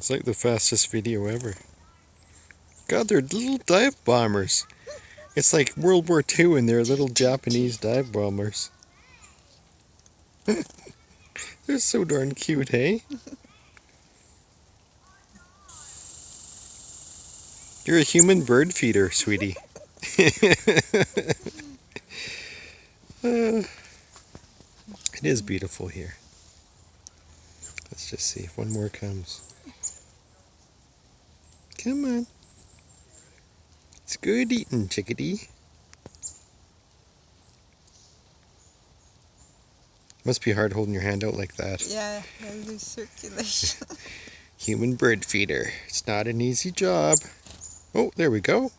It's like the fastest video ever. God, they're little dive bombers. It's like World War II and they're little Japanese dive bombers. They're so darn cute, hey? You're a human bird feeder, sweetie. It is beautiful here. Let's just see if one more comes. Come on. It's good eating, chickadee. Must be hard holding your hand out like that. Yeah, gotta do circulation. Human bird feeder. It's not an easy job. Oh, there we go.